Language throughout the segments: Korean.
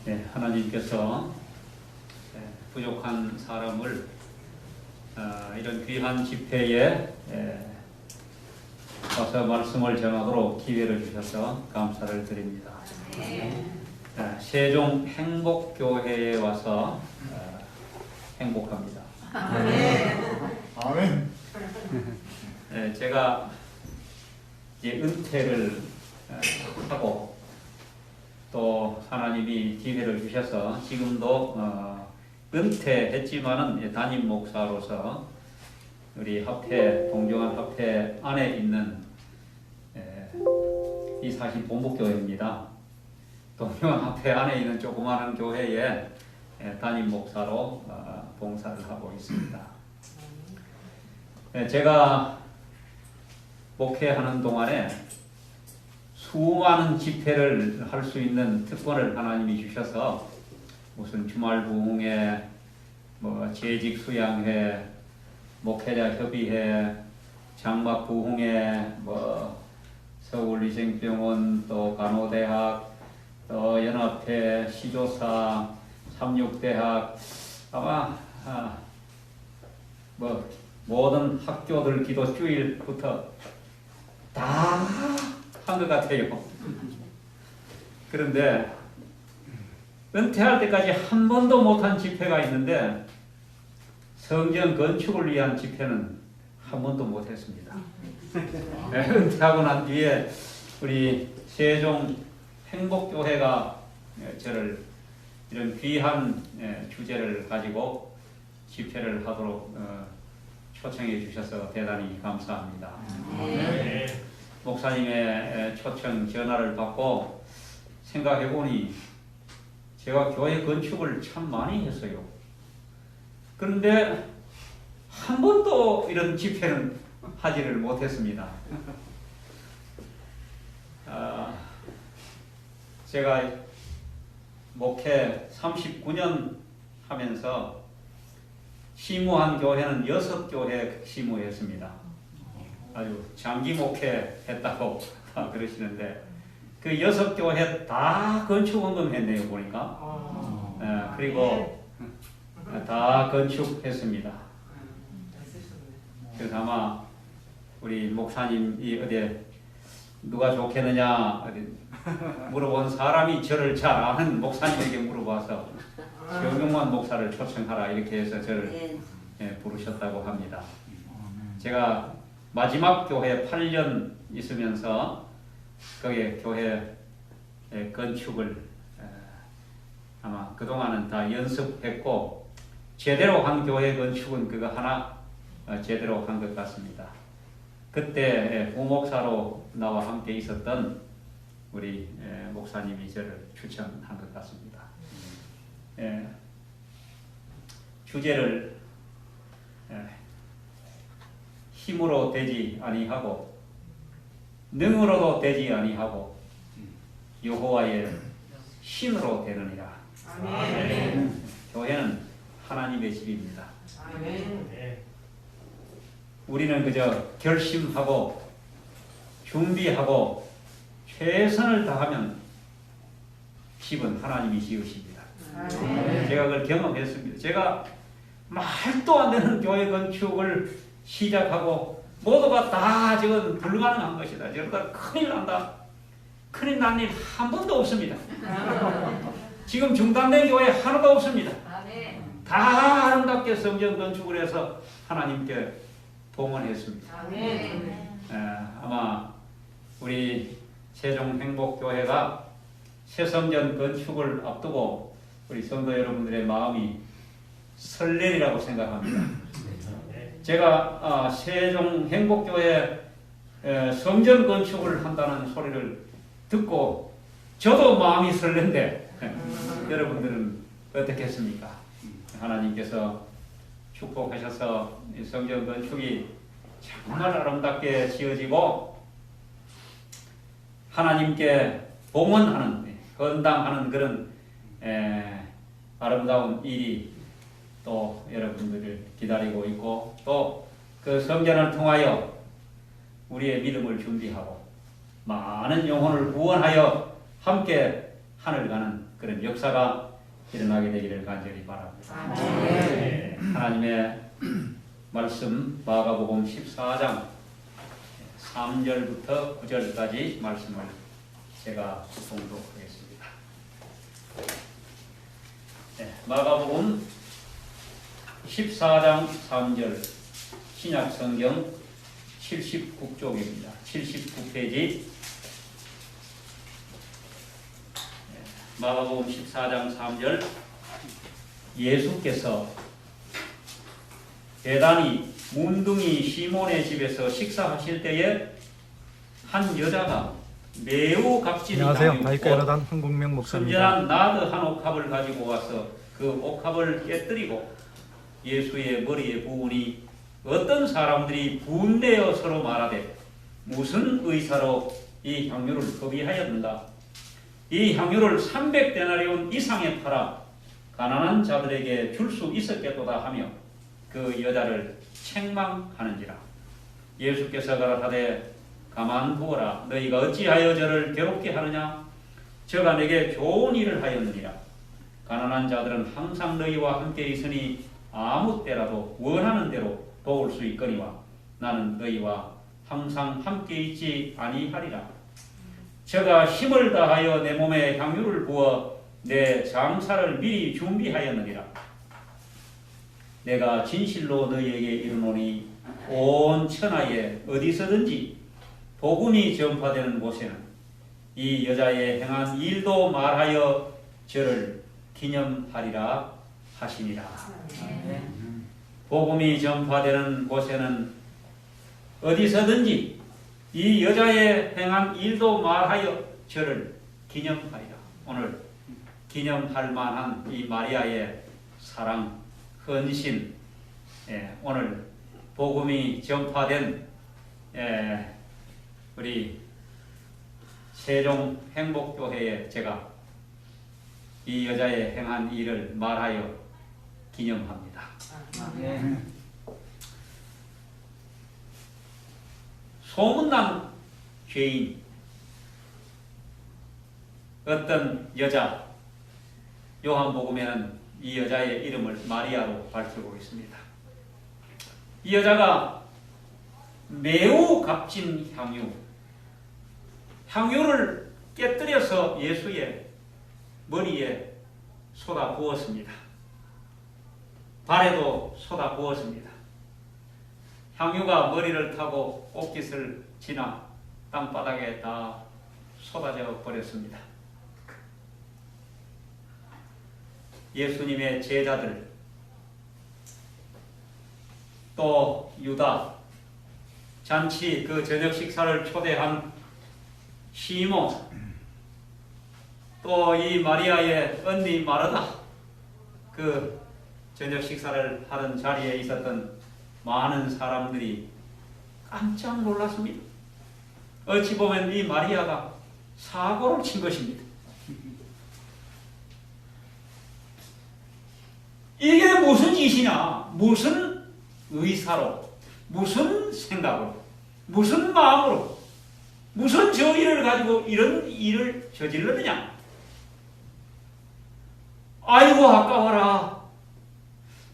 네, 하나님께서 부족한 사람을 이런 귀한 집회에 와서 말씀을 전하도록 기회를 주셔서 감사를 드립니다. 세종 행복교회에 와서 행복합니다. 아멘. 제가 이제 은퇴를 하고 또 하나님이 기회를 주셔서 지금도 은퇴했지만은 담임 목사로서 우리 합회 동정한 합회 안에 있는 이 사실 본부교회입니다. 동정한 합회 안에 있는 조그마한 교회에 담임 목사로 봉사를 하고 있습니다. 제가 목회하는 동안에 수많은 집회를 할 수 있는 특권을 하나님이 주셔서 무슨 주말 부흥회, 재직 수양회, 목회자 협의회, 장막 부흥회, 서울위생병원, 또 간호대학, 또 연합회, 시조사, 삼육대학, 아마 모든 학교들 기도 주일부터 다 한 것 같아요. 그런데 은퇴할 때까지 한 번도 못한 집회가 있는데 성전 건축을 위한 집회는 한 번도 못했습니다. 은퇴하고 난 뒤에 우리 세종 행복교회가 저를 이런 귀한 주제를 가지고 집회를 하도록 초청해 주셔서 대단히 감사합니다. 목사님의 초청 전화를 받고 생각해 보니 제가 교회 건축을 참 많이 했어요. 그런데 한 번도 이런 집회는 하지를 못했습니다. 제가 목회 39년 하면서 시무한 교회는 6교회 시무했습니다. 아주 장기 목회했다고 그러시는데 그 6교회 다 건축원금했네요 보니까. 그리고 다 건축했습니다. 그래서 아마 우리 목사님이 어디 누가 좋겠느냐 물어본 사람이 저를 잘 아는 목사님에게 물어봐서 최영용만 목사를 초청하라 이렇게 해서 저를 부르셨다고 합니다. 제가 마지막 교회 8년 있으면서 거기에 교회 건축을 아마 그동안은 다 연습했고 제대로 한 교회 건축은 그거 하나 제대로 한 것 같습니다. 그때 부목사로 나와 함께 있었던 우리 목사님이 저를 추천한 것 같습니다. 주제를 힘으로 되지 아니하고 능으로도 되지 아니하고 여호와의 신으로 되느니라. 아멘. 교회는 하나님의 집입니다. 아멘. 우리는 그저 결심하고 준비하고 최선을 다하면 집은 하나님이 지으십니다. 아멘. 제가 그걸 경험했습니다. 제가 말도 안 되는 교회 건축을 시작하고 모두가 다 저건 불가능한 것이다. 저러다 큰일 난다. 큰일 난 일 한 번도 없습니다. 지금 중단된 교회 하나도 없습니다. 다 아름답게 성전 건축을 해서 하나님께 봉헌했습니다. 아마 우리 세종 행복교회가 새성전 건축을 앞두고 우리 성도 여러분들의 마음이 설레리라고 생각합니다. 제가 세종 행복교회 성전 건축을 한다는 소리를 듣고 저도 마음이 설렌데 여러분들은 어떻겠습니까? 하나님께서 축복하셔서 이 성전 건축이 정말 아름답게 지어지고 하나님께 봉헌하는 헌당하는 그런 아름다운 일이 또 여러분들을 기다리고 있고 또 그 성전을 통하여 우리의 믿음을 준비하고 많은 영혼을 구원하여 함께 하늘 가는 그런 역사가 일어나게 되기를 간절히 바랍니다. 네. 하나님의 말씀 마가복음 14장 3절부터 9절까지 말씀을 제가 봉독하겠습니다. 마가복음 14장 3절 신약성경 79쪽입니다. 79페이지 마가복음 14장 3절 예수께서 대단히 문둥이 시몬의 집에서 식사하실 때에 한 여자가 매우 값진 안녕하세요. 다윗가요라단 한국명 목사입니다. 순전한 나드 한 옥합을 가지고 와서 그 옥합을 깨뜨리고 예수의 머리에 부으니 어떤 사람들이 분내어 서로 말하되 무슨 의사로 이 향유를 허비하였는가? 이 향유를 300데나리온 이상에 팔아 가난한 자들에게 줄 수 있었겠도다 하며 그 여자를 책망하는지라. 예수께서 가라사대 가만 두어라. 너희가 어찌하여 저를 괴롭게 하느냐? 저가 내게 좋은 일을 하였느니라. 가난한 자들은 항상 너희와 함께 있으니 아무 때라도 원하는 대로 도울 수 있거니와 나는 너희와 항상 함께 있지 아니하리라. 저가 힘을 다하여 내 몸에 향유를 부어 내 장사를 미리 준비하였느니라. 내가 진실로 너희에게 이르노니 온 천하에 어디서든지 복음이 전파되는 곳에는 이 여자의 행한 일도 말하여 저를 기념하리라 하시니라. 복음이 전파되는 곳에는 어디서든지 이 여자의 행한 일도 말하여 저를 기념하리라. 오늘 기념할 만한 이 마리아의 사랑, 헌신, 오늘 복음이 전파된 우리 세종 행복교회에 제가 이 여자의 행한 일을 말하여 기념합니다. 소문난 죄인 어떤 여자, 요한복음에는 이 여자의 이름을 마리아로 밝히고 있습니다. 이 여자가 매우 값진 향유를 깨뜨려서 예수의 머리에 쏟아 부었습니다. 발에도 쏟아 부었습니다. 향유가 머리를 타고 옷깃을 지나 땅바닥에 다 쏟아져 버렸습니다. 예수님의 제자들, 또 유다, 잔치 그 저녁 식사를 초대한 시몬, 또 이 마리아의 언니 마르다, 그 저녁 식사를 하는 자리에 있었던 많은 사람들이 깜짝 놀랐습니다. 어찌 보면 이 마리아가 사고를 친 것입니다. 이게 무슨 짓이냐? 무슨 의사로, 무슨 생각으로, 무슨 마음으로, 무슨 저의를 가지고 이런 일을 저질렀느냐? 아이고 아까워라.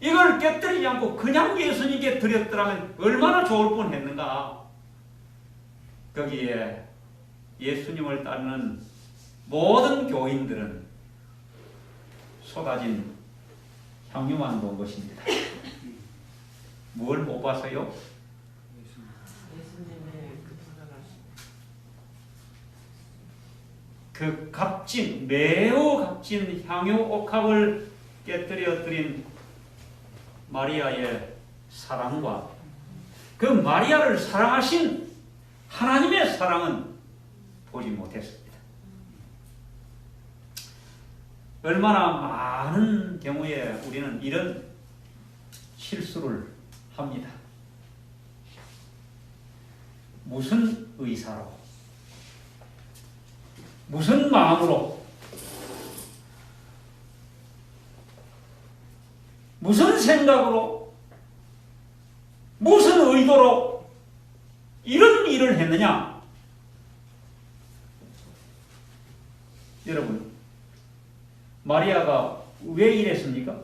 이걸 깨뜨리지 않고 그냥 예수님께 드렸더라면 얼마나 좋을 뻔했는가. 거기에 예수님을 따르는 모든 교인들은 쏟아진 향유만 본 것입니다. 뭘 못 봤어요? 그 값진, 매우 값진 향유 옥합을 깨뜨려 드린 마리아의 사랑과 그 마리아를 사랑하신 하나님의 사랑은 보지 못했습니다. 얼마나 많은 경우에 우리는 이런 실수를 합니다. 무슨 의사로, 무슨 마음으로, 무슨 생각으로, 무슨 의도로 이런 일을 했느냐? 여러분, 마리아가 왜 이랬습니까?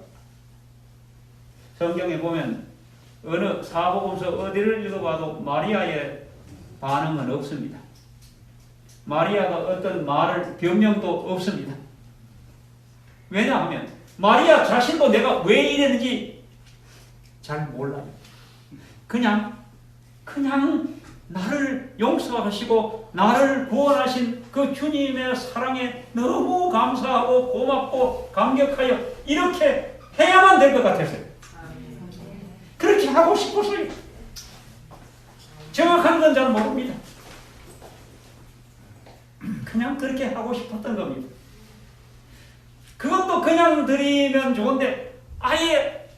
성경에 보면 어느 사복음서 어디를 읽어봐도 마리아의 반응은 없습니다. 마리아가 어떤 말을 변명도 없습니다. 왜냐하면 마리아 자신도 내가 왜 이랬는지 잘 몰라요. 그냥 나를 용서하시고 나를 구원하신 그 주님의 사랑에 너무 감사하고 고맙고 감격하여 이렇게 해야만 될 것 같았어요. 그렇게 하고 싶었어요. 정확한 건 잘 모릅니다. 그냥 그렇게 하고 싶었던 겁니다. 그것도 그냥 드리면 좋은데 아예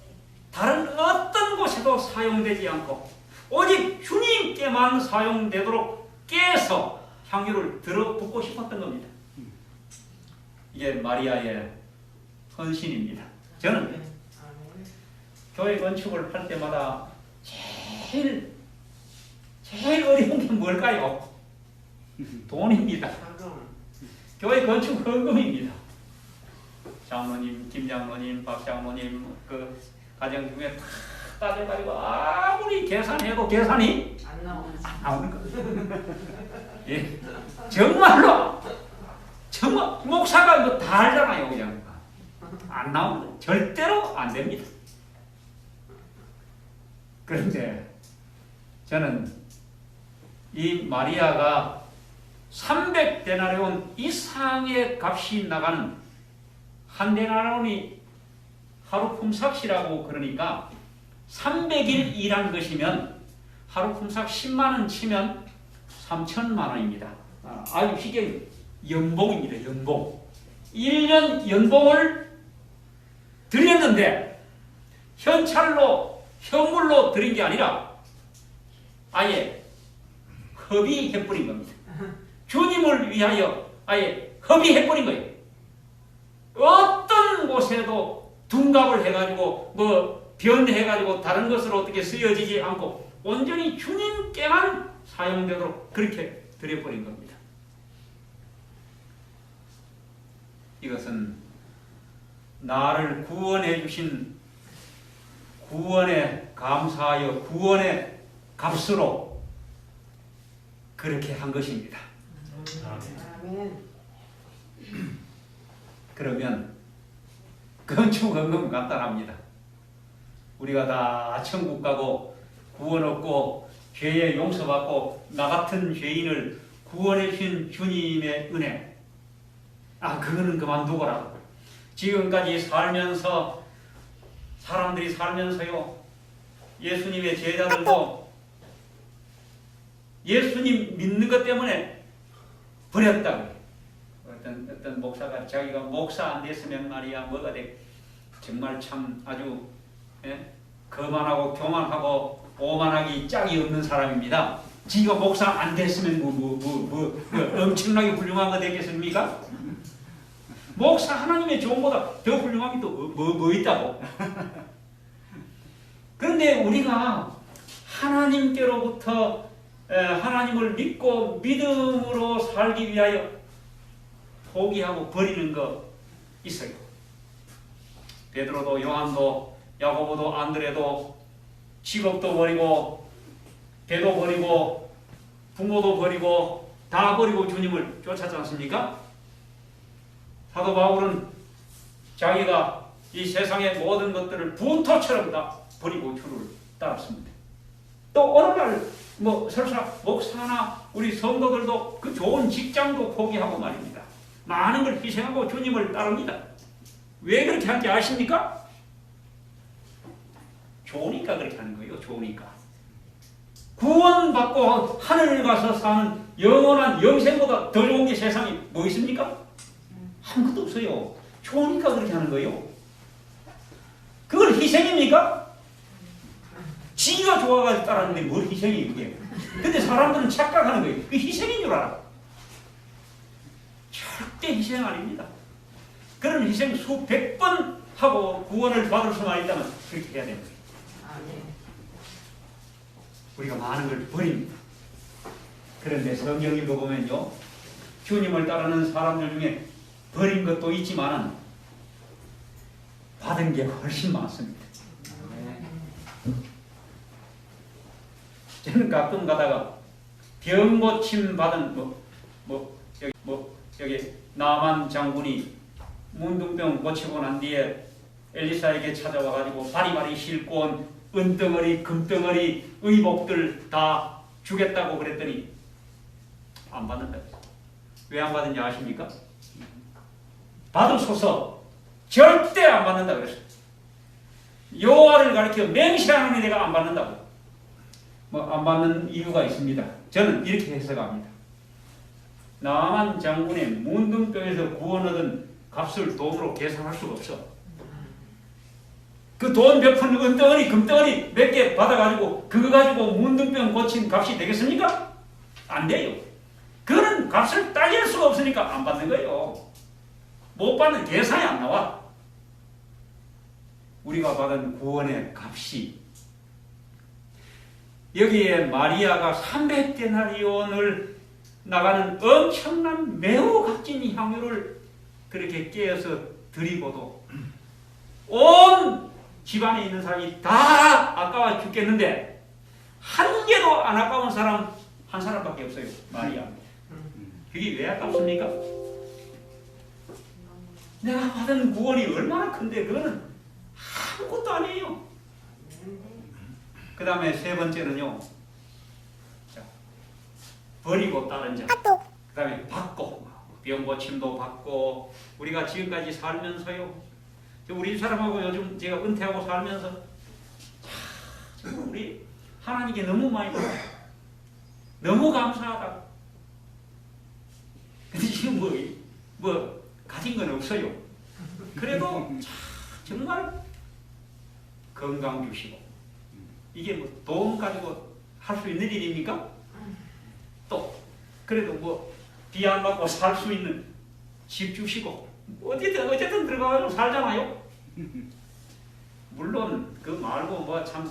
다른 어떤 곳에도 사용되지 않고 오직 주님께만 사용되도록 깨서 향유를 들어붓고 싶었던 겁니다. 이게 마리아의 헌신입니다. 저는 교회 건축을 할 때마다 제일 어려운 게 뭘까요? 돈입니다. 교회 건축 헌금입니다. 장로님, 김장로님, 박장로님 그 가정 중에 다 따져가지고 아무리 계산해도 계산이 안 나오는 거예요. 예, 정말 목사가 이거 다 알잖아요. 그냥 안 나오는 거예요. 절대로 안 됩니다. 그런데 저는 이 마리아가 300데나리온 이상의 값이 나가는 한 데나리온이 하루 품삯이라고 그러니까 300일 일한 것이면 하루 품삯 10만 원 치면 3천만 원입니다. 아주 희귀 연봉입니다. 연봉. 1년 연봉을 드렸는데 현물로 드린 게 아니라 아예 허비해버린 겁니다. 주님을 위하여 아예 허비해버린 거예요. 어떤 곳에도 둔갑을 해가지고 변해가지고 다른 것으로 어떻게 쓰여지지 않고 온전히 주님께만 사용되도록 그렇게 드려버린 겁니다. 이것은 나를 구원해 주신 구원에 감사하여 구원의 값으로 그렇게 한 것입니다. 아멘. 그러면 건축헌금 간단합니다. 우리가 다 천국 가고 구원 얻고 죄의 용서받고 나 같은 죄인을 구원해 주신 주님의 은혜, 그거는 그만두거라. 지금까지 살면서 사람들이 살면서요, 예수님의 제자들도 예수님 믿는 것 때문에 버렸다고. 어떤 목사가 자기가 목사 안 됐으면 말이야 뭐가 돼. 정말 참 아주 거만하고 교만하고 오만하기 짝이 없는 사람입니다. 지가 목사 안 됐으면 엄청나게 훌륭한 거 되겠습니까? 목사 하나님의 종보다 더 훌륭한 게 또 뭐 있다고? 그런데 우리가 하나님께로부터 하나님을 믿고 믿음으로 살기 위하여 포기하고 버리는 거 있어요. 베드로도 요한도 야고보도 안드레도 직업도 버리고 배도 버리고 부모도 버리고 다 버리고 주님을 쫓았지 않습니까? 사도 바울은 자기가 이 세상의 모든 것들을 분토처럼 다 버리고 주를 따랐습니다. 또 어느 날 설사 목사나 우리 성도들도 그 좋은 직장도 포기하고 말입니다. 많은 걸 희생하고 주님을 따릅니다. 왜 그렇게 하는지 아십니까? 좋으니까 그렇게 하는 거예요. 좋으니까. 구원받고 하늘을 가서 사는 영원한 영생보다 더 좋은 게 세상에 뭐 있습니까? 아무것도 없어요. 좋으니까 그렇게 하는 거예요. 그걸 희생입니까? 지가 좋아가지고 따랐는데 뭘 희생이에요, 그게. 근데 사람들은 착각하는 거예요. 그게 희생인 줄 알아. 절대 희생 아닙니다. 그런 희생 수백 번 하고 구원을 받을 수만 있다면 그렇게 해야 됩니다. 우리가 많은 걸 버립니다. 그런데 성경 읽어보면요, 주님을 따르는 사람들 중에 버린 것도 있지만 받은 게 훨씬 많습니다. 저는 가끔 가다가 병 고침 받은 여기 나만 장군이 문둥병 고치고 난 뒤에 엘리사에게 찾아와가지고 바리바리 싣고 온 은덩어리 금덩어리 의복들 다 주겠다고 그랬더니 안 받는다. 왜 안 받는지 아십니까? 받으소서 절대 안 받는다 그랬어요. 여호와를 가리켜 맹세하는 내가 안 받는다고. 안 받는 이유가 있습니다. 저는 이렇게 해석합니다. 나만 장군의 문둥병에서 구원 얻은 값을 돈으로 계산할 수가 없어. 그 돈 몇 푼 은덩어리 금덩어리 몇 개 받아가지고 그거 가지고 문둥병 고친 값이 되겠습니까? 안 돼요. 그거는 값을 따질 수가 없으니까 안 받는 거예요. 못 받는 계산이 안 나와. 우리가 받은 구원의 값이 여기에 마리아가 300데나리온을 나가는 엄청난 매우 값진 향유를 그렇게 깨어서 드리고도 온 집안에 있는 사람이 다 아까워 죽겠는데 한 개도 안 아까운 사람 한 사람밖에 없어요. 마리아. 그게 왜 아깝습니까? 내가 받은 구원이 얼마나 큰데 그거는 아무것도 아니에요. 그 다음에 세 번째는요. 자, 버리고 다른 자. 그 다음에 받고 병고침도 받고 우리가 지금까지 살면서요. 우리 사람하고 요즘 제가 은퇴하고 살면서 우리 하나님께 너무 많이 받아요. 너무 감사하다. 근데 지금 뭐 가진 건 없어요. 그래도 정말 건강 주시고 이게 뭐 돈 가지고 할 수 있는 일입니까? 또 그래도 뭐 비 안 맞고 살 수 있는 집 주시고 어쨌든 들어가서 살잖아요. 물론 그 말고 뭐 참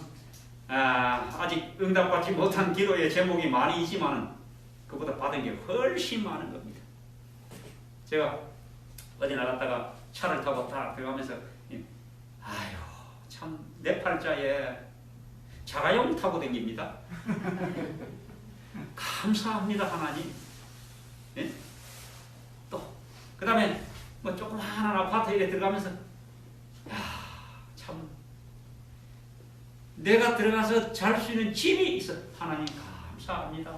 아직 응답받지 못한 기도의 제목이 많이 있지만 그보다 받은 게 훨씬 많은 겁니다. 제가 어디 나갔다가 차를 타고 딱 들어가면서 아유 참 내 팔자에 자가용 타고 다닙니다. 감사합니다 하나님. 네? 또 그 다음에 뭐 조그마한 아파트에 들어가면서 참 내가 들어가서 잘 수 있는 집이 있어. 하나님 감사합니다.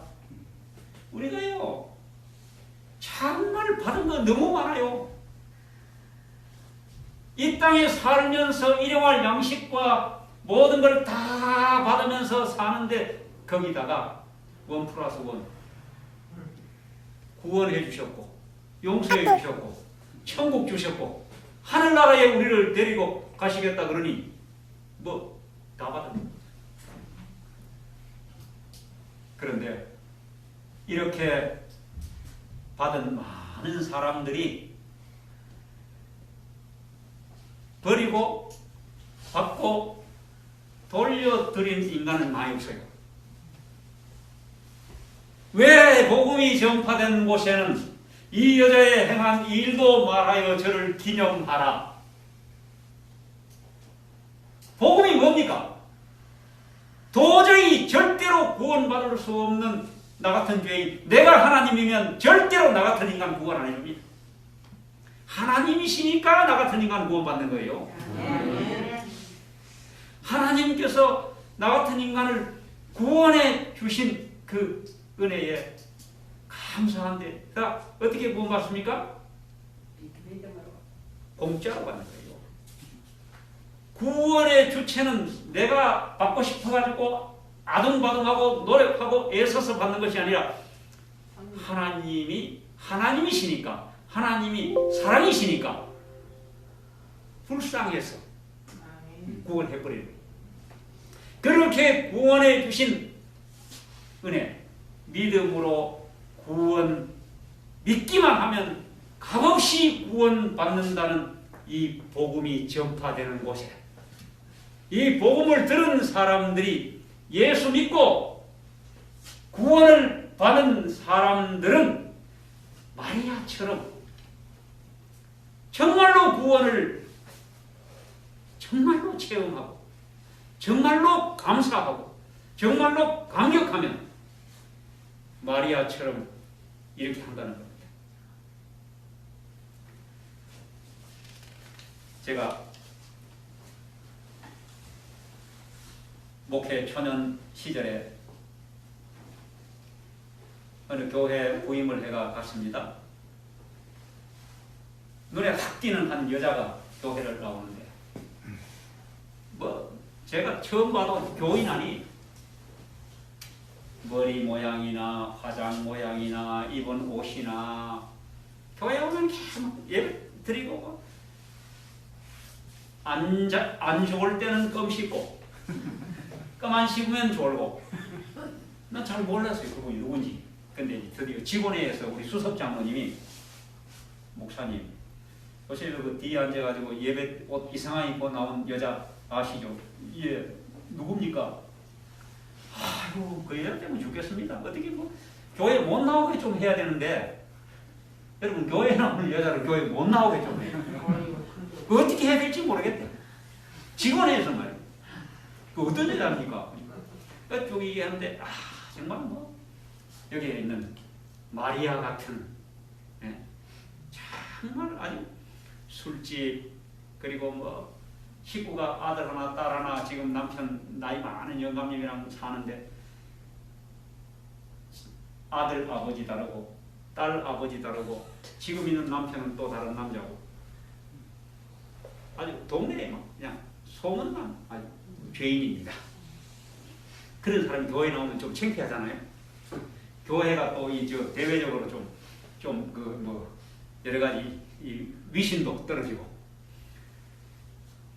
우리가요 정말 받은 거 너무 많아요. 이 땅에 살면서 일용할 양식과 모든 걸 다 받으면서 사는데 거기다가 1+1 구원해 주셨고 용서해 주셨고 천국 주셨고 하늘나라에 우리를 데리고 가시겠다 그러니 뭐 다 받은. 그런데 이렇게 받은 많은 사람들이 버리고 받고 돌려드린 인간은 많이 없어요. 왜 복음이 전파된 곳에는 이 여자의 행한 일도 말하여 저를 기념하라. 복음이 뭡니까? 도저히 절대로 구원받을 수 없는 나 같은 죄인, 내가 하나님이면 절대로 나 같은 인간 구원 안 해줍니다. 하나님이시니까 나 같은 인간 구원받는 거예요. 하나님께서 나 같은 인간을 구원해 주신 그 은혜에 감사한데 어떻게 구원받습니까? 공짜로 받는 거예요. 구원의 주체는 내가 받고 싶어가지고 아둥바둥하고 노력하고 애써서 받는 것이 아니라 하나님이시니까, 하나님이 사랑이시니까 불쌍해서 구원해버리는 거예요. 그렇게 구원해 주신 은혜, 믿음으로 구원, 믿기만 하면 값없이 구원받는다는 이 복음이 전파되는 곳에 이 복음을 들은 사람들이 예수 믿고 구원을 받은 사람들은 마리아처럼 정말로 구원을 정말로 체험하고 정말로 감사하고 정말로 감격하면 마리아처럼 이렇게 한다는 겁니다. 제가 목회 초년 시절에 어느 교회 부임을 해가 갔습니다. 눈에 확 띄는 한 여자가 교회를 나오는데 뭐 제가 처음 봐도 교인 아니 머리 모양이나 화장 모양이나 입은 옷이나 교회 오면 계속 예배 드리고 안 좋을 때는 껌 씹고 껌 안 씹으면 졸고 난 잘 몰랐어요 그분이 누군지. 근데 드디어 직원회에서 우리 수석장모님이 목사님 어차피 그 뒤에 앉아가지고 예배 옷 이상하게 입고 나온 여자 아시죠? 예, 누굽니까? 아이고 그 여자 때문에 죽겠습니다. 어떻게 뭐 교회 못 나오게 좀 해야 되는데 여러분 교회 나오는 여자를 교회 못 나오게 좀 해요. 그 어떻게 해야 될지 모르겠대. 직원회에서 말이에요. 그 어떤 여자입니까? 쭉 얘기하는데 정말 뭐 여기에 있는 마리아 같은 예? 정말 아주 술집 그리고 뭐 식구가 아들 하나 딸 하나 지금 남편 나이 많은 영감님이랑 사는데 아들 아버지 다르고 딸 아버지 다르고 지금 있는 남편은 또 다른 남자고 아주 동네에 막 그냥 소문난 아주 죄인입니다. 그런 사람이 교회 나오면 좀 창피하잖아요. 교회가 또 이 저 대외적으로 좀 그 뭐 여러 가지 이 위신도 떨어지고.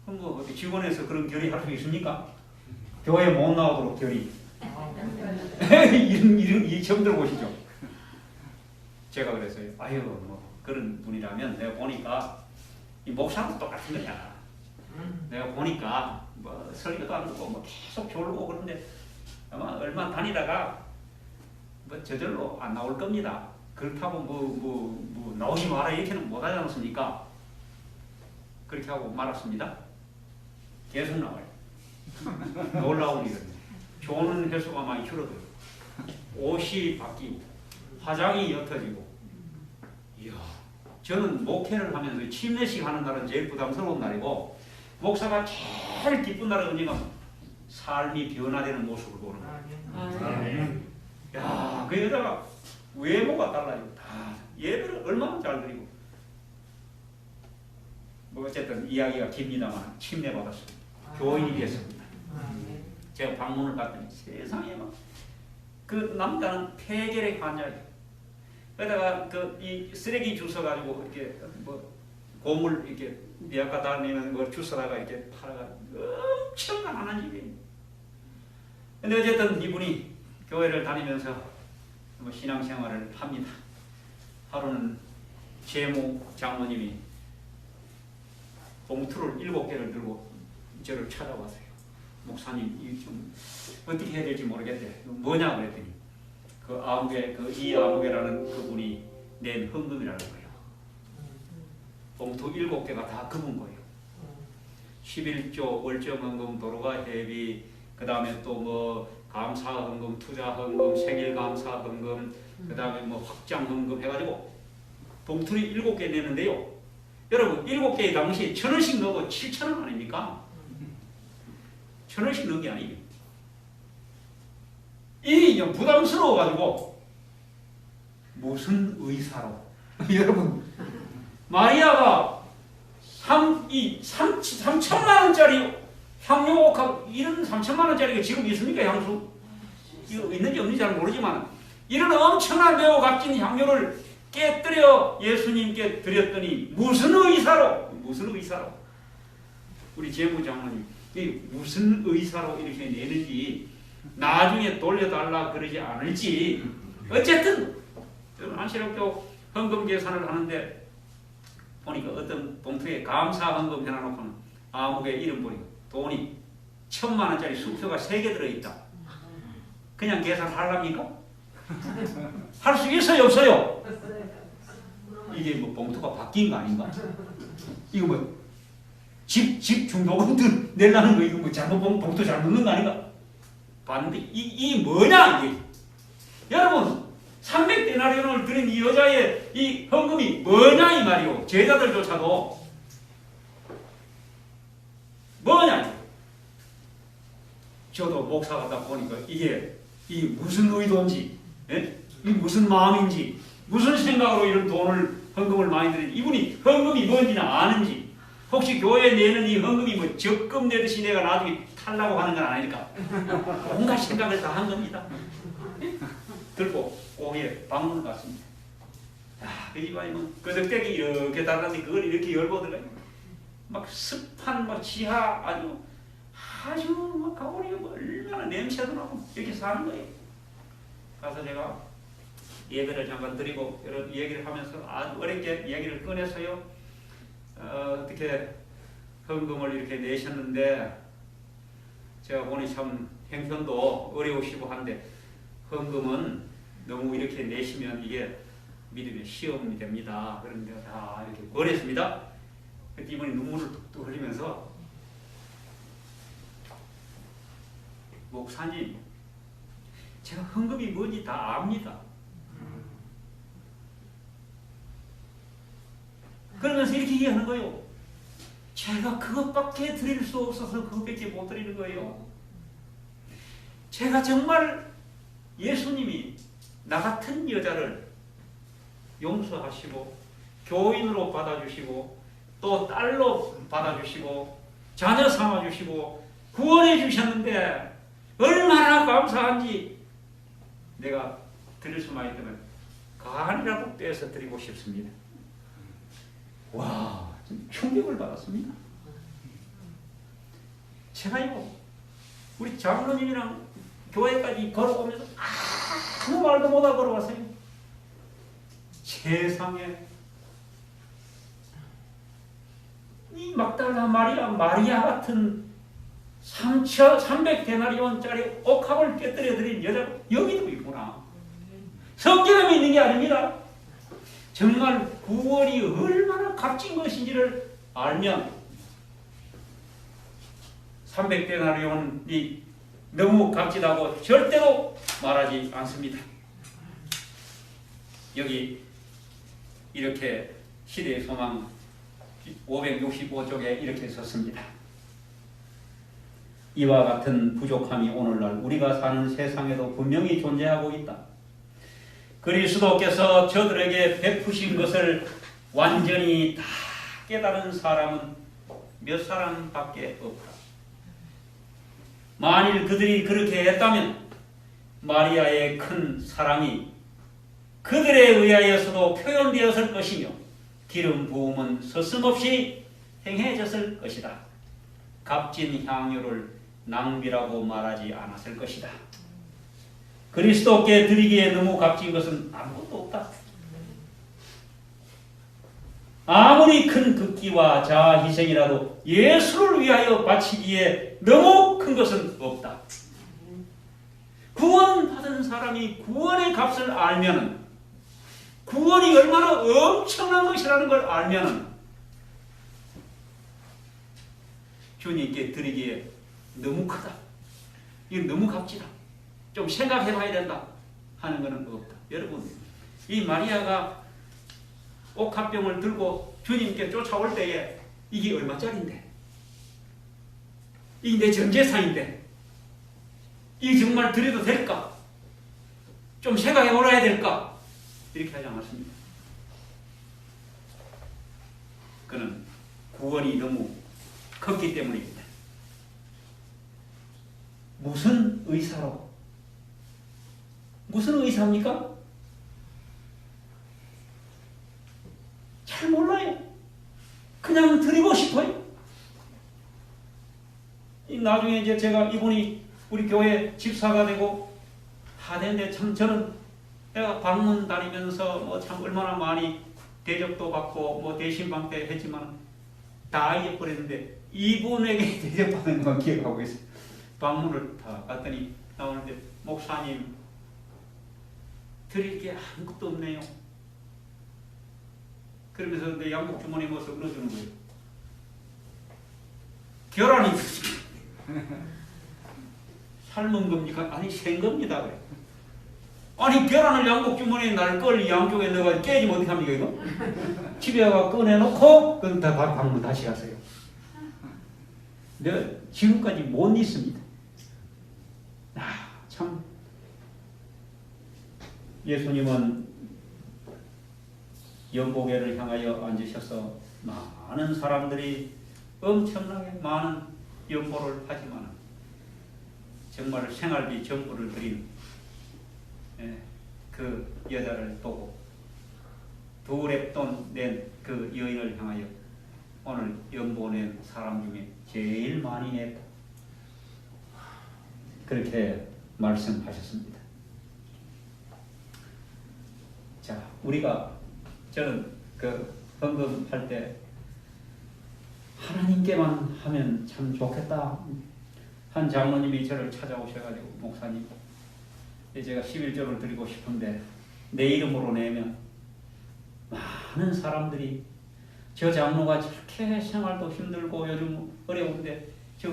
그럼 뭐 어디 직원에서 그런 결의 할 수 있습니까? 교회 못 나오도록 결의. 이 처음 들어보시죠? 제가 그랬어요. 아유 뭐 그런 분이라면 내가 보니까 이 목사도 똑같은 거야. 내가 보니까 뭐 설교도 안 듣고 뭐 계속 졸고 그런데 아마 얼마 다니다가 뭐 저절로 안 나올 겁니다. 그렇다고 뭐 나오지 마라 이렇게는 못 하지 않습니까? 그렇게 하고 말았습니다. 계속 나와요. 놀라운 일은 좋은 횟수가 많이 줄어들어요. 옷이 바뀌고 화장이 옅어지고. 이야, 저는 목회를 하면서 침례식 하는 날은 제일 부담스러운 날이고 목사가 제일 기쁜 날은 언제가 삶이 변화되는 모습을 보는 거예요. 야, 그 여자가 외모가 달라요. 다 예배를 얼마나 잘 드리고. 뭐 어쨌든 이야기가 깁니다만 침례받았습니다. 교인이 됐습니다. 제가 방문을 갔더니 세상에 막 그 남자는 폐결핵 환자예요. 그러다가 그 이 쓰레기 주워 가지고 이렇게 뭐 고물 이렇게 미약가 다니는 걸 주워다가 이렇게 팔아가지고 엄청 가난한 집이에요. 근데 어쨌든 이분이 교회를 다니면서 뭐 신앙생활을 합니다. 하루는 제모 장모님이 봉투를 7개를 들고 저를 찾아왔어요. 목사님, 이 좀 어떻게 해야 될지 모르겠대. 뭐냐 그랬더니 그 아무개, 그 이아무개라는 그분이 낸 헌금이라는 거예요. 봉투 7개가 다 그분 거예요. 11조 월정 헌금, 도로가 회비, 그 다음에 또 뭐 감사 헌금, 투자 헌금, 생일 감사 헌금, 그 다음에 뭐 확장 헌금 해가지고 봉투를 7개 내는데요. 여러분 7개의 당시에 1,000원씩 넣어도 7,000원 아닙니까? 1,000원씩 넣은 게 아니에요. 이 부담스러워가지고 무슨 의사로 여러분 마리아가 3천만 원짜리 향유 옥합 이런 3천만 원짜리가 지금 있습니까? 향수 이거 있는지 없는지 잘 모르지만 이런 엄청난 매우 값진 향유를 깨뜨려 예수님께 드렸더니 무슨 의사로 우리 제무장로님 이 무슨 의사로 이렇게 내는지 나중에 돌려달라 그러지 않을지 어쨌든 안시록교 헌금 계산을 하는데 보니까 어떤 봉투에 감사 헌금 해놔놓고는 아무개 이름 보니까 돈이 1,000만 원짜리 수표가 3개 들어있다. 그냥 계산하랍니까? 할 수 있어요 없어요? 이게 뭐 봉투가 바뀐 거 아닌가? 이거 뭐 집 중도금들 내려는 거 이거 뭐 잘못 보면 복도 잘못 넣는 거 아닌가? 봤는데 이 뭐냐 이게? 여러분 300데나리온을 드린 이 여자의 이 헌금이 뭐냐 이 말이요. 제자들조차도 뭐냐? 저도 목사가다 보니까 이게 이 무슨 의도인지, 예? 이 무슨 마음인지, 무슨 생각으로 이런 돈을 헌금을 많이 드린 이분이 헌금이 뭔지는 아는지, 혹시 교회에 내는 이 헌금이 뭐 적금 내듯이 내가 나중에 탈라고 하는 건 아니니까 온갖 생각을 다 한 겁니다. 들고 거기에 방문 갔습니다. 그 집안이 뭐 끄덕대기 이렇게 달았는데 그걸 이렇게 열고 들어가요. 막 습한 막 지하 아주 막 가보니 얼마나 냄새도 나고 이렇게 사는 거예요. 가서 제가 예배를 잠깐 드리고 이런 얘기를 하면서 아주 어렵게 얘기를 꺼내서요. 어떻게 헌금을 이렇게 내셨는데 제가 보니 참 형편도 어려우시고 한데 헌금은 너무 이렇게 내시면 이게 믿음의 시험이 됩니다. 그런데 다 이렇게 권했습니다. 그때 이분이 눈물을 뚝뚝 흘리면서 목사님, 제가 헌금이 뭔지 다 압니다. 그러면서 이렇게 얘기하는 거예요. 제가 그것밖에 드릴 수 없어서 그것밖에 못 드리는 거예요. 제가 정말 예수님이 나 같은 여자를 용서하시고 교인으로 받아주시고 또 딸로 받아주시고 자녀 삼아주시고 구원해 주셨는데 얼마나 감사한지 내가 드릴 수만 있다면 간이라도 떼서 드리고 싶습니다. 와, 충격을 받았습니다. 제가요, 우리 장로님이랑 교회까지 걸어오면서 아무 말도 못하고 걸어왔어요. 세상에 이 막달라 마리아 같은 300데나리온짜리 옥합을 깨뜨려 드린 여자가 여기도 있구나. 성경에 있는 게 아닙니다. 정말 구원이 얼마나 값진 것인지를 알면 300데나리온이 너무 값지다고 절대로 말하지 않습니다. 여기 이렇게 시대의 소망 565쪽에 이렇게 썼습니다. 이와 같은 부족함이 오늘날 우리가 사는 세상에도 분명히 존재하고 있다. 그리스도께서 저들에게 베푸신 것을 완전히 다 깨달은 사람은 몇 사람밖에 없다. 만일 그들이 그렇게 했다면 마리아의 큰 사랑이 그들에 의하여서도 표현되었을 것이며 기름 부음은 서슴없이 행해졌을 것이다. 값진 향유를 낭비라고 말하지 않았을 것이다. 그리스도께 드리기에 너무 값진 것은 아무것도 없다. 아무리 큰 극기와 자아 희생이라도 예수를 위하여 바치기에 너무 큰 것은 없다. 구원받은 사람이 구원의 값을 알면, 구원이 얼마나 엄청난 것이라는 걸 알면 주님께 드리기에 너무 크다. 이건 너무 값지다. 좀 생각해 봐야 된다 하는 것은 없다. 여러분, 이 마리아가 옥합병을 들고 주님께 쫓아올 때에 이게 얼마짜리인데, 이게 내 전 재산인데 이게 정말 드려도 될까? 좀 생각해 보아야 될까? 이렇게 하지 않았습니다. 그는 구원이 너무 컸기 때문입니다. 무슨 의사로? 무슨 의사입니까? 잘 몰라요. 그냥 드리고 싶어요. 나중에 이제 제가 이분이 우리 교회 집사가 되고 하는데 참 저는 내가 방문 다니면서 뭐 참 얼마나 많이 대접도 받고 뭐 대신방 때 했지만 다 잊어버렸는데 이분에게 대접받은 건 기억하고 있어요. 방문을 다 갔더니 나오는데 목사님 드릴 게 아무것도 없네요. 그러면서 내 양복 주머니 모습 넣어주는 거예요. 계란이 삶은 겁니까? 아니 생 겁니다. 그래. 아니 계란을 양복 주머니에 날 양쪽에 넣어가지고 깨지면 어떻게 합니까 이거? 집에 가서 꺼내놓고 그럼 다 방문 다시 가세요. 내가 지금까지 못 있습니다. 참 예수님은 연보계를 향하여 앉으셔서 많은 사람들이 엄청나게 많은 연보를 하지만 정말 생활비 전부를 드린 그 여자를 보고 두 랩돈 낸 그 여인을 향하여 오늘 연보 낸 사람 중에 제일 많이 냈다. 그렇게 말씀하셨습니다. 자, 저는 그 헌금할 때 하나님께만 하면 참 좋겠다. 한 장로님이 저를 찾아오셔가지고 목사님, 제가 11조를 드리고 싶은데 내 이름으로 내면 많은 사람들이 저 장로가 저렇게 생활도 힘들고 요즘 어려운데 저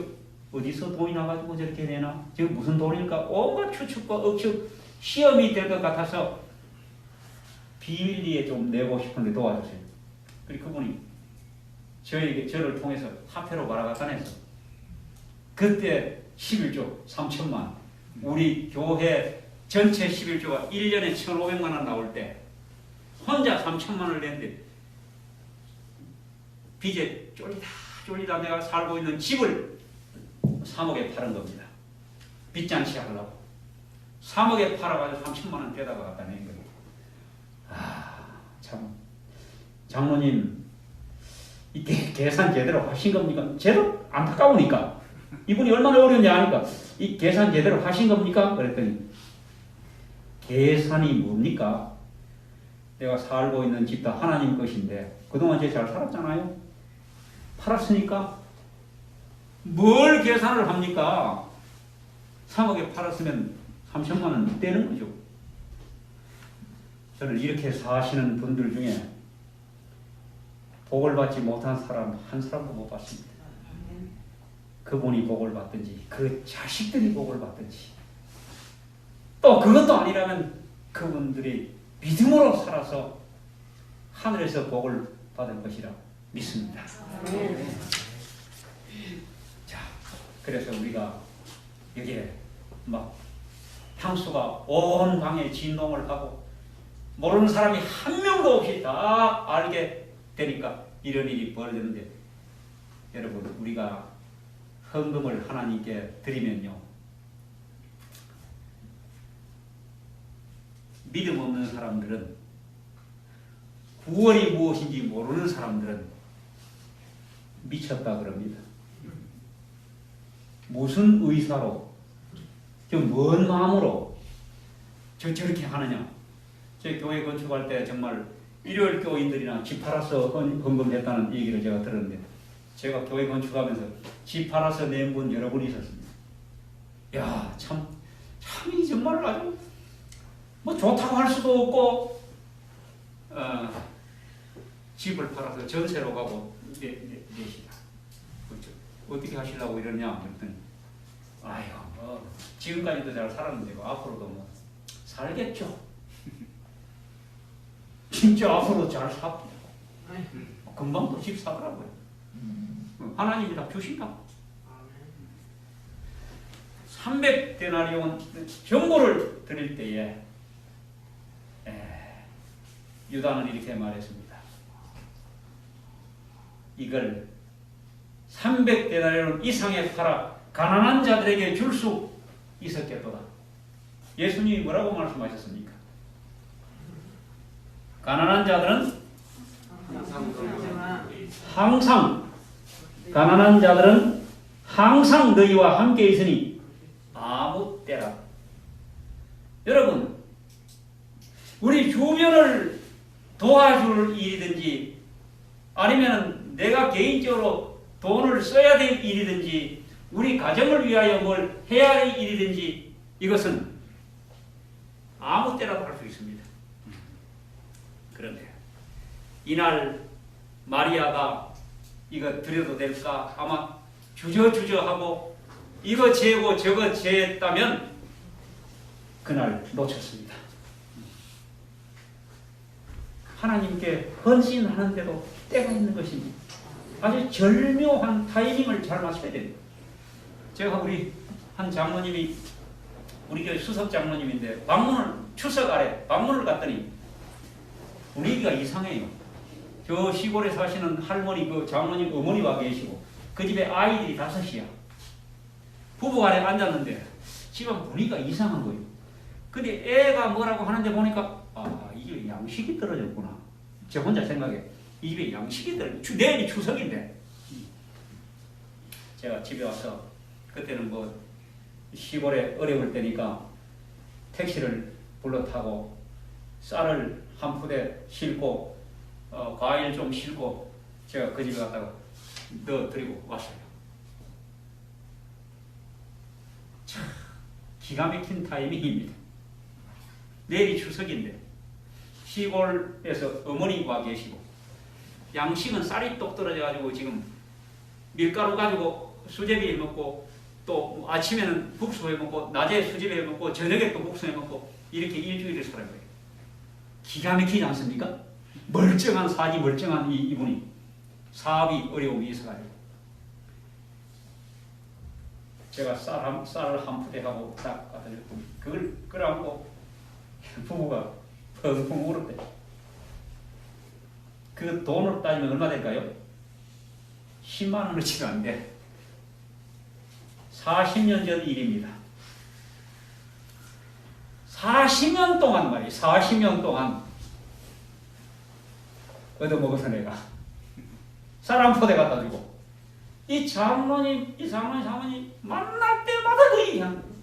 어디서 돈이 나가지고 저렇게 내나? 저 무슨 돈일까? 온갖 추측과 억측 시험이 될 것 같아서 비밀리에 좀 내고 싶은데 도와주세요. 그리고 그분이 저를 통해서 화폐로 말아갖다내서 그때 11조 3천만 우리 교회 전체 11조가 1년에 1,500만 원 나올 때 혼자 3천만 원을 냈는데 빚에 쫄리다 내가 살고 있는 집을 3억에 파는 겁니다. 빚장치 하려고 3억에 팔아가지고 3천만 원 떼다가 갖다 낸 거예요. 참 장로님 이게 계산 제대로 하신 겁니까? 제대로 안타까우니까 이분이 얼마나 어려운지 아니까 이 계산 제대로 하신 겁니까? 그랬더니 계산이 뭡니까? 내가 살고 있는 집 다 하나님 것인데 그동안 제가 잘 살았잖아요. 팔았으니까 뭘 계산을 합니까? 3억에 팔았으면 3천만 원 떼는 거죠. 저는 이렇게 사시는 분들 중에 복을 받지 못한 사람 한 사람도 못 봤습니다. 그분이 복을 받든지 그 자식들이 복을 받든지 또 그것도 아니라면 그분들이 믿음으로 살아서 하늘에서 복을 받을 것이라 믿습니다. 자, 그래서 우리가 여기에 막 향수가 온 방에 진동을 하고 모르는 사람이 한 명도 없이 다 알게 되니까 이런 일이 벌어졌는데 여러분 우리가 헌금을 하나님께 드리면요 믿음 없는 사람들은 구원이 무엇인지 모르는 사람들은 미쳤다 그럽니다. 무슨 의사로 좀 먼 마음으로 저렇게 하느냐. 저희 교회 건축할 때 정말 일요일 교인들이나 집 팔아서 헌금했다는 얘기를 제가 들었는데 제가 교회 건축하면서 집 팔아서 낸 분 여러 분 있었습니다. 야, 참이 정말 아주 뭐 좋다고 할 수도 없고 집을 팔아서 전세로 가고 내시다. 어떻게 하시려고 이러냐 그랬더니 아이고 지금까지도 잘 살았는데 앞으로도 뭐 살겠죠. 진짜 앞으로 잘 삽니다. 금방 또 집 사더라고요. 하나님이 다 주신다. 300데나리온 정보를 드릴 때에 유다는 이렇게 말했습니다. 이걸 300데나리온 이상에 팔아 가난한 자들에게 줄 수 있었겠도다. 예수님이 뭐라고 말씀하셨습니까? 가난한 자들은 가난한 자들은 항상 너희와 함께 있으니 아무 때라. 여러분, 우리 주변을 도와줄 일이든지 아니면 내가 개인적으로 돈을 써야 될 일이든지 우리 가정을 위하여 뭘 해야 할 일이든지 이것은 아무 때라도 할 수 있습니다. 그런데 이날 마리아가 이거 드려도 될까? 아마 주저주저하고 이거 재고 저거 재했다면 그날 놓쳤습니다. 하나님께 헌신하는데도 때가 있는 것입니다. 아주 절묘한 타이밍을 잘 맞춰야 됩니다. 제가 우리 한 장로님이 우리 교회 수석 장로님인데 추석 아래 방문을 갔더니 분위기가 이상해요. 저 시골에 사시는 할머니 그 장로님 어머니 와 계시고 그 집에 아이들이 5이야. 부부간에 앉았는데 집안 분위기가 이상한 거예요. 근데 애가 뭐라고 하는데 보니까 이게 양식이 떨어졌구나. 저 혼자 생각해. 이 집에 양식이 떨어졌. 내일이 추석인데. 제가 집에 와서 그때는 뭐 시골에 어려울 때니까 택시를 불러 타고 쌀을 한 푸대 싣고 과일 좀 싣고 제가 그 집에 갔다가 넣어드리고 왔어요. 참 기가 막힌 타이밍입니다. 내일이 추석인데 시골에서 어머니가 와 계시고 양식은 쌀이 똑 떨어져가지고 지금 밀가루 가지고 수제비 해먹고 또 아침에는 국수 해먹고 낮에 수제비 해먹고 저녁에 또 국수 해먹고 이렇게 일주일을 살아요. 기가 막히지 않습니까? 멀쩡한 사지 멀쩡한 이분이 사업이 어려움이 있어가지고 제가 쌀을 한 푸대 하고 딱 갖다 줬더니 그걸 끌어안고 부부가 펑펑 울었대. 그 돈으로 따지면 얼마 될까요? 10만 원어치가 안 돼. 40년 전 일입니다. 40년 동안 말이에요. 40년 동안 얻어먹어서 내가 쌀 한 포대 갖다 주고 이 장모님 만날 때마다 그 얘기하는 거예요.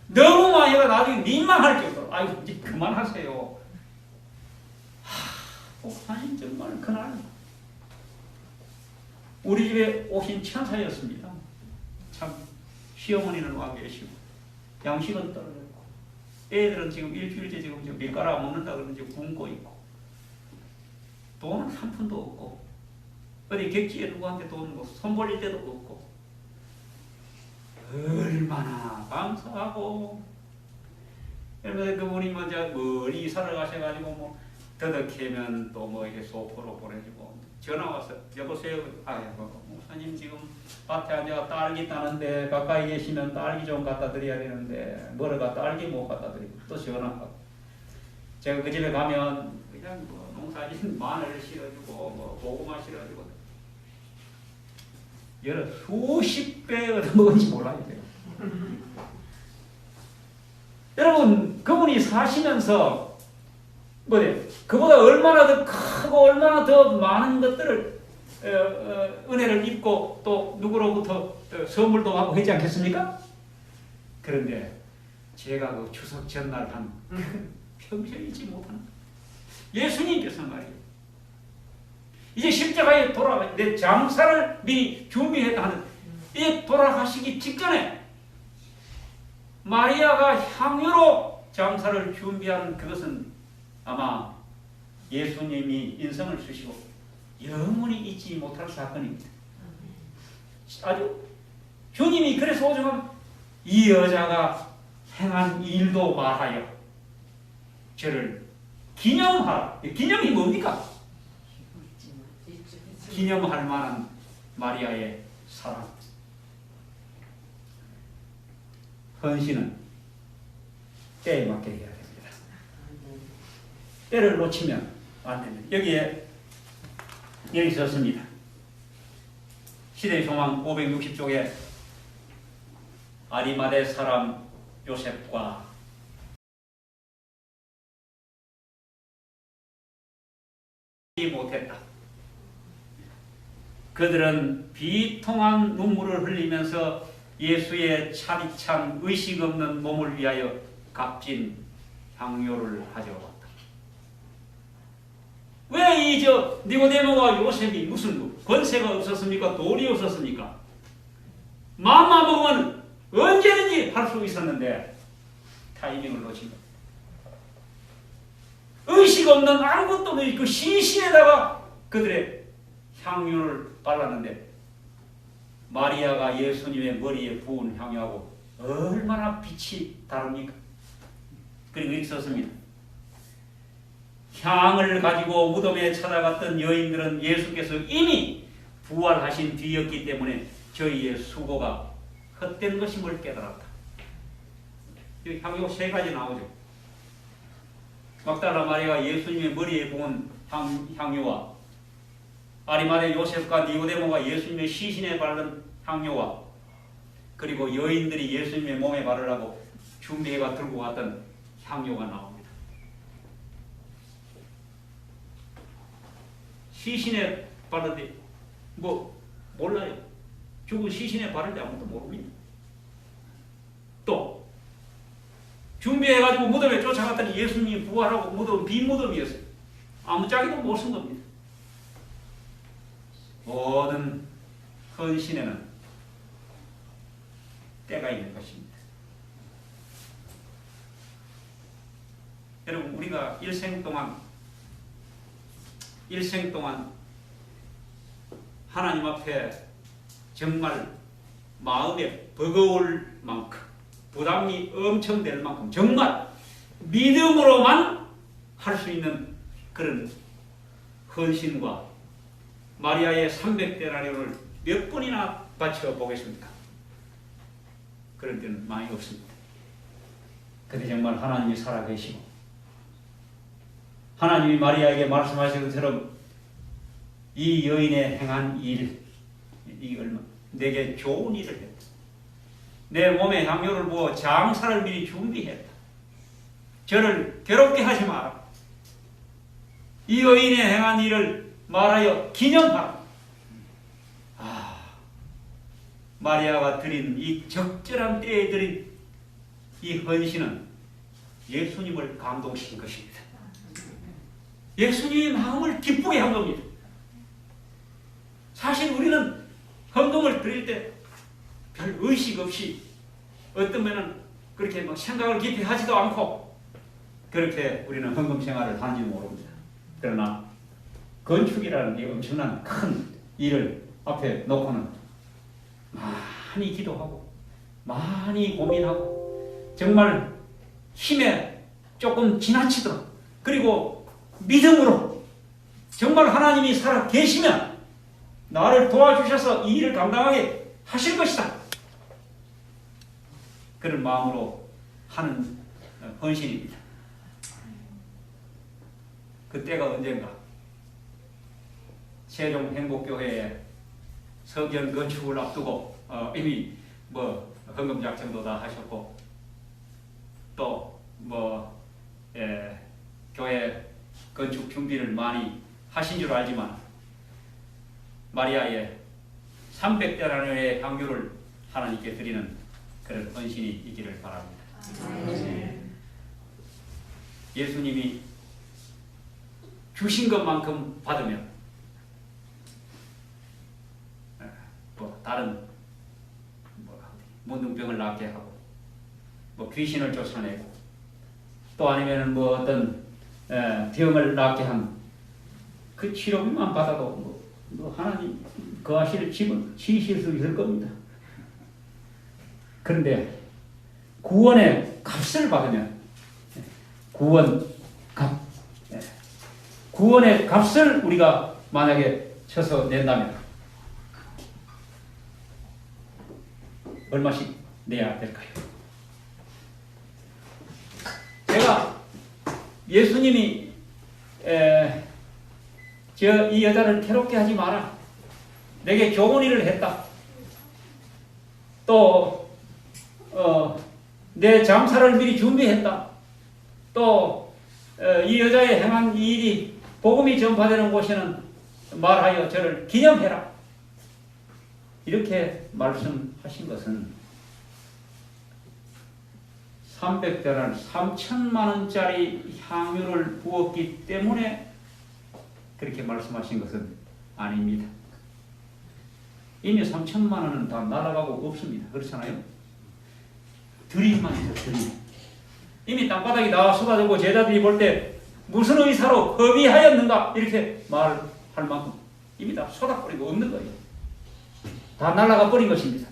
너무 많이 해가 나중에 민망할 정도로 아이고 이제 그만하세요. 목사님 정말 그날 우리 집에 오신 천사였습니다. 참 시어머니는 와 계시고 양식은 떨어졌고 애들은 지금 일주일째 지금 밀가루 안 먹는다 그러는지 굶고 있고 돈은 한 푼도 없고 어디 객지에 누구한테 돈 뭐 손벌릴 때도 없고 얼마나 감사하고 그러면서 그분이 먼저 멀리 이사를 가셔가지고 뭐 더덕해면 또 뭐 이렇게 소포로 보내주고 전화 와서 여보세요. 아이고 목사님 지금 밭에 앉아 딸기 따는데 가까이 계시면 딸기 좀 갖다 드려야 되는데 뭐라가 딸기 못 갖다 드리고 또 전화하고 제가 그 집에 가면 그냥 뭐 농사진 마늘 실어주고 뭐 고구마 실어주고 여러 수십 배 얻어먹은지 몰라요. 여러분 그분이 사시면서 뭐래 그보다 얼마나 더 크고 얼마나 더 많은 것들을 은혜를 입고 또 누구로부터 선물도 하고 하지 않겠습니까? 그런데 제가 그 추석 전날 한 평생 잊지 못하는 예수님께서 말이에요. 이제 십자가에 돌아가 내 장사를 미리 준비했다 하는 이 돌아가시기 직전에 마리아가 향유로 장사를 준비하는 그것은 아마 예수님이 인성을 쓰시고 영원히 잊지 못할 사건입니다. 아주 주님이 그래서 오죽하면 이 여자가 행한 일도 말하여 저를 기념하라. 기념이 뭡니까? 기념할 만한 마리아의 사랑. 헌신은 때에 맞게 해야 됩니다. 때를 놓치면 안 됩니다. 여기 썼습니다. 시대의 소망 560쪽에 아리마대 사람 요셉과 못했다. 그들은 비통한 눈물을 흘리면서 예수의 차디찬 의식 없는 몸을 위하여 값진 향료를 가져왔다. 왜 이 니고데모와 요셉이 무슨 권세가 없었습니까? 돈이 없었습니까? 마음만 먹으면 언제든지 할 수 있었는데 타이밍을 놓친 것. 의식 없는 아무것도 없는 그 시신에다가 그들의 향유를 발랐는데 마리아가 예수님의 머리에 부은 향유하고 얼마나 빛이 다릅니까? 그리고 이렇게 썼습니다. 향을 가지고 무덤에 찾아갔던 여인들은 예수께서 이미 부활하신 뒤였기 때문에 저희의 수고가 헛된 것임을 깨달았다. 여기 향유 세 가지 나오죠. 막달라 마리아가 예수님의 머리에 부은 향유와 아리마대 요셉과 니고데모가 예수님의 시신에 바른 향유와 그리고 여인들이 예수님의 몸에 바르라고 준비해가 들고 왔던 향유가 나옵니다. 시신에 바르되 뭐 몰라요. 죽은 시신에 바를 때 아무도 모릅니다. 또 준비해가지고 무덤에 쫓아갔더니 예수님이 부활하고 무덤은 빈 무덤이었어요. 아무 짝에도 못 쓴 겁니다. 모든 헌신에는 때가 있는 것입니다. 여러분 우리가 일생 동안 하나님 앞에 정말 마음에 버거울 만큼 부담이 엄청 될 만큼 정말 믿음으로만 할 수 있는 그런 헌신과 마리아의 300데나리온을 몇 번이나 바쳐 보겠습니까? 그런 때는 많이 없습니다. 근데 정말 하나님이 살아계시고 하나님이 마리아에게 말씀하신 것처럼 이 여인의 행한 일, 이 얼마 내게 좋은 일을 했다. 내 몸에 향료를 부어 장사를 미리 준비했다. 저를 괴롭게 하지 마라. 이 여인의 행한 일을 말하여 기념하라. 마리아가 드린 이 적절한 때에 드린 이 헌신은 예수님을 감동시킨 것입니다. 예수님의 마음을 기쁘게 한 겁니다. 사실 우리는 헌금을 드릴 때 별 의식 없이 어떤 면은 그렇게 막 생각을 깊이 하지도 않고 그렇게 우리는 헌금 생활을 하는지 모릅니다. 그러나 건축이라는 이 엄청난 큰 일을 앞에 놓고는 많이 기도하고 많이 고민하고 정말 힘에 조금 지나치도록 그리고 믿음으로 정말 하나님이 살아 계시면 나를 도와주셔서 이 일을 감당하게 하실 것이다. 그런 마음으로 하는 헌신입니다. 그때가 언젠가 세종 행복교회에 성전 건축을 앞두고 이미 뭐 헌금 작정도 다 하셨고 또 뭐 교회 건축 준비를 많이 하신 줄 알지만 마리아의 300데나리온의 향유를 하나님께 드리는 그런 헌신이 있기를 바랍니다. 예수님이 주신 것만큼 받으면 뭐 다른 문둥병을 낫게 하고 뭐 귀신을 쫓아내고 또 아니면은 뭐 어떤 병을 낫게 한 그 치료비만 받아도 뭐 하나님 거하실 집은 지으실 수 있을 겁니다. 그런데 구원의 값을 받으면 구원의 값을 우리가 만약에 쳐서 낸다면 얼마씩 내야 될까요? 제가 예수님이 이 여자를 괴롭게 하지 마라. 내게 좋은 일을 했다. 또 내 장사를 미리 준비했다. 또 이 여자의 행한 이 일이 복음이 전파되는 곳에는 말하여 저를 기념해라. 이렇게 말씀하신 것은 300데나리온 3천만 원짜리 향유를 부었기 때문에 그렇게 말씀하신 것은 아닙니다. 이미 3천만 원은 다 날아가고 없습니다. 그렇잖아요? 드림만 있어, 드림. 이미 땅바닥이 다 쏟아지고 제자들이 볼 때 무슨 의사로 허비하였는가 이렇게 말할 만큼 이미 다 쏟아버리고 없는 거예요. 다 날아가 버린 것입니다.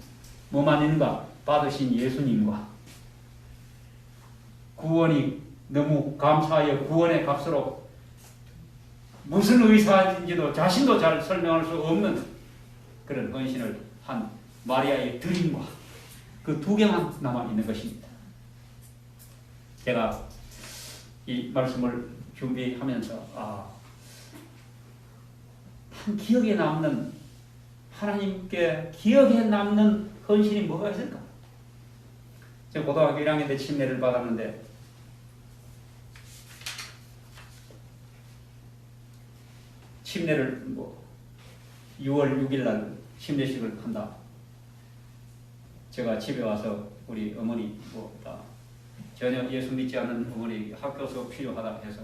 뭐만 있는가? 받으신 예수님과 구원이 너무 감사하여 구원의 값으로 무슨 의사인지도 자신도 잘 설명할 수 없는 그런 헌신을 한 마리아의 드림과 그 두 개만 남아있는 것입니다. 제가 이 말씀을 준비하면서 한 기억에 남는 하나님께 기억에 남는 헌신이 뭐가 있을까? 제가 고등학교 1학년 때 침례를 받았는데 침례를 6월 6일 날 침례식을 한다. 제가 집에 와서 우리 어머니 전혀 예수 믿지 않는 어머니 학교 수업 필요하다 해서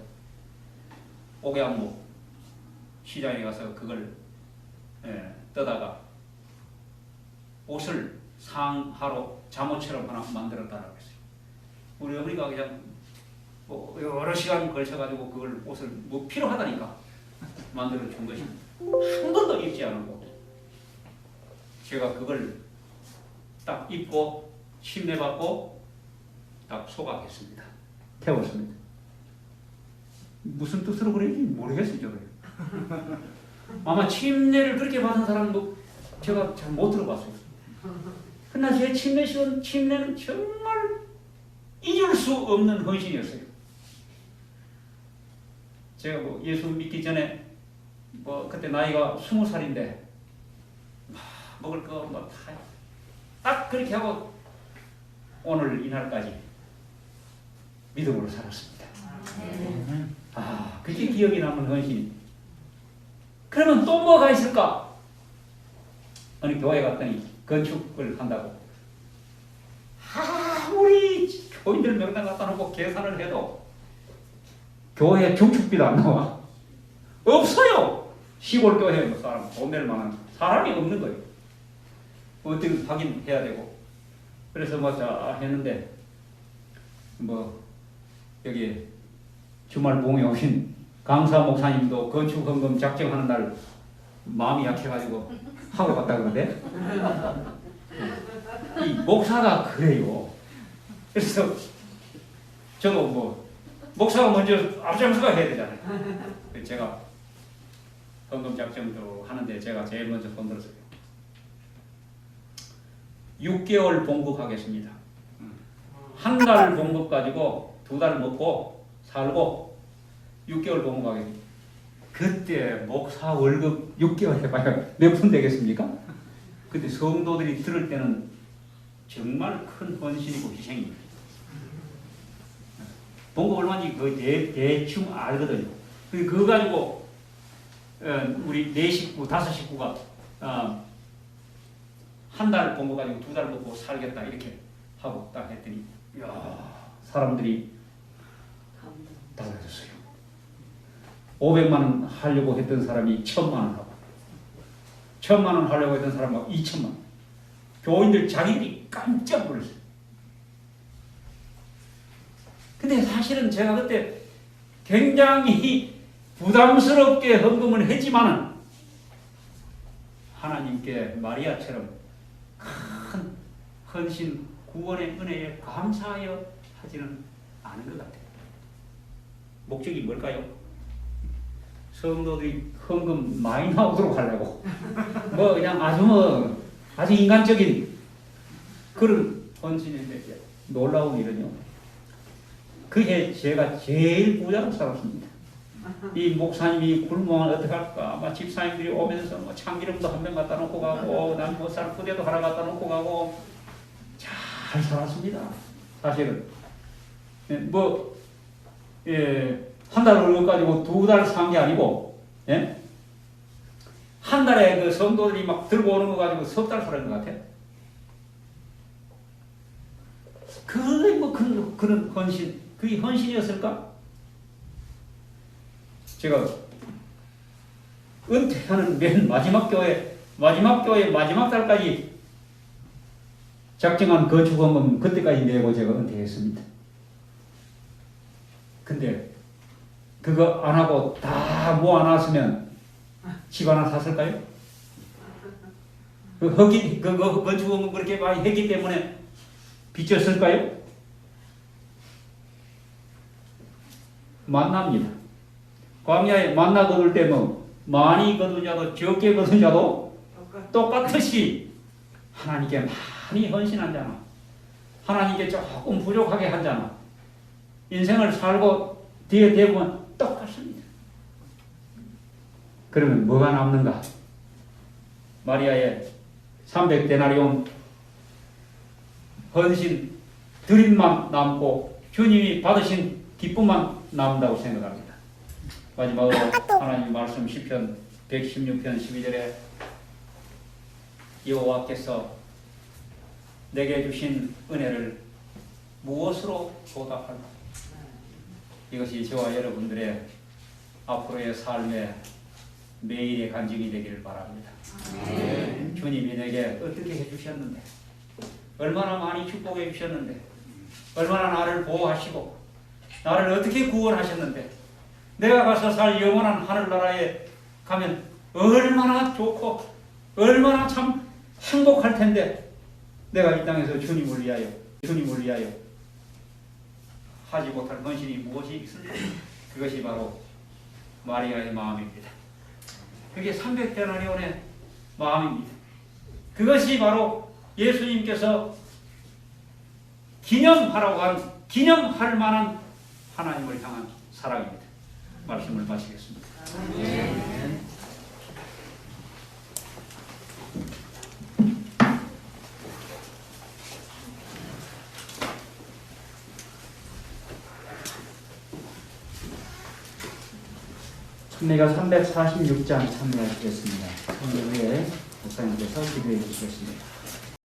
옥양무 시장에 가서 그걸 떠다가 옷을 상하로 잠옷처럼 하나 만들었다라고 했어요. 우리 어머니가 그냥 여러 시간 걸쳐가지고 그걸 옷을 필요하다니까 만들어 준 것이 한 번도 입지 않았고 제가 그걸 딱 입고 침례받고 딱 소각했습니다. 태웠습니다. 무슨 뜻으로 그랬는지 모르겠어요. 저를. 아마 침례를 그렇게 받은 사람도 제가 잘 못 들어봤어요. 그러나 제 침례는 정말 잊을 수 없는 헌신이었어요. 제가 예수 믿기 전에 그때 나이가 20살인데 먹을 거 딱 그렇게 하고 오늘 이날까지 믿음으로 살았습니다. 그게 기억이 남는 헌신. 그러면 또 뭐가 있을까? 어느 교회 갔더니 건축을 한다고. 우리 교인들 명단 갖다 놓고 계산을 해도 교회 중축비도 안 나와. 없어요. 시골 교회에 사람 돈 낼 만한 사람이 없는 거예요. 어떻게 하긴 해야 되고. 그래서 자 했는데 여기 주말 봉에 오신 강사 목사님도 건축 헌금 작정하는 날 마음이 약해가지고 하고 갔다 그러는데 이 목사가 그래요. 그래서 저도 목사가 먼저 앞장서가 해야 되잖아요. 제가 헌금 작정도 하는데 제가 제일 먼저 손 들었어요. 6개월 봉급하겠습니다. 한 달 봉급 가지고 2달 먹고 살고 6개월 봉급하겠습니다. 그때 목사 월급 6개월 해봐야 몇 푼 되겠습니까? 그때 성도들이 들을 때는 정말 큰 헌신이고 희생입니다. 봉급 얼마인지 대충 알거든요. 그거 가지고 우리 4식구, 5식구가 한 달 봉급 가지고 2달 먹고 살겠다 이렇게 하고 딱 했더니 사람들이 달라졌어요. 500만 원 하려고 했던 사람이 1000만 원 하고 1000만 원 하려고 했던 사람하고 2000만 원. 교인들 자기들이 깜짝 놀랐어요. 근데 사실은 제가 그때 굉장히 부담스럽게 헌금을 했지만은 하나님께 마리아처럼 큰 헌신 구원의 은혜에 감사하여 하지는 않은 것 같아요. 목적이 뭘까요? 성도들이 헌금 많이 나오도록 하려고 그냥 아주 인간적인 그런 헌신인데 놀라운 일은요. 그해 제가 제일 부자로 살았습니다. 이 목사님이 굶으면 어떡할까? 아마 집사님들이 오면서 참기름도 한 병 갖다 놓고 가고 난 쌀푸대도 하나 갖다 놓고 가고 잘 살았습니다. 사실은 한 달 월급 가지고 2달 산 게 아니고 한 달에 그 성도들이 막 들고 오는 거 가지고 석 달 살은 것 같아요. 그런 헌신, 그게 헌신이었을까? 제가 은퇴하는 맨 마지막 교회 마지막 달까지 작정한 건축헌금 그때까지 내고 제가 은퇴했습니다. 근데 그거 안 하고 다 모아놨으면 집 하나 샀을까요? 그 흙이 그 건축은 그렇게 많이 했기 때문에 빚졌을까요? 만납니다. 광야에 만나 거둘 때면 많이 거두냐도 적게 거두냐도 똑같듯이 하나님께 많이 헌신한 자나 하나님께 조금 부족하게 한 자나 인생을 살고 뒤에 대부분 똑같습니다. 그러면 뭐가 남는가? 마리아의 300데나리온 헌신 드림만 남고 주님이 받으신 기쁨만 남는다고 생각합니다. 마지막으로 하나님 말씀 시편 116편 12절에 여호와께서 내게 주신 은혜를 무엇으로 보답할까? 이것이 저와 여러분들의 앞으로의 삶의 매일의 간증이 되기를 바랍니다. 주님이 내게 어떻게 해주셨는데, 얼마나 많이 축복해 주셨는데, 얼마나 나를 보호하시고 나를 어떻게 구원하셨는데, 내가 가서 살 영원한 하늘나라에 가면 얼마나 좋고 얼마나 참 행복할 텐데, 내가 이 땅에서 주님을 위하여 하지 못할 헌신이 무엇이 있을까? 그것이 바로 마리아의 마음입니다. 그게 300데나리온의 마음입니다. 그것이 바로 예수님께서 기념할 만한 하나님을 향한 사랑입니다. 말씀을 마치겠습니다. 아멘. 찬미가 346장 참여하시겠습니다. 오늘 후에 목사님께서 기도해 주시겠습니다.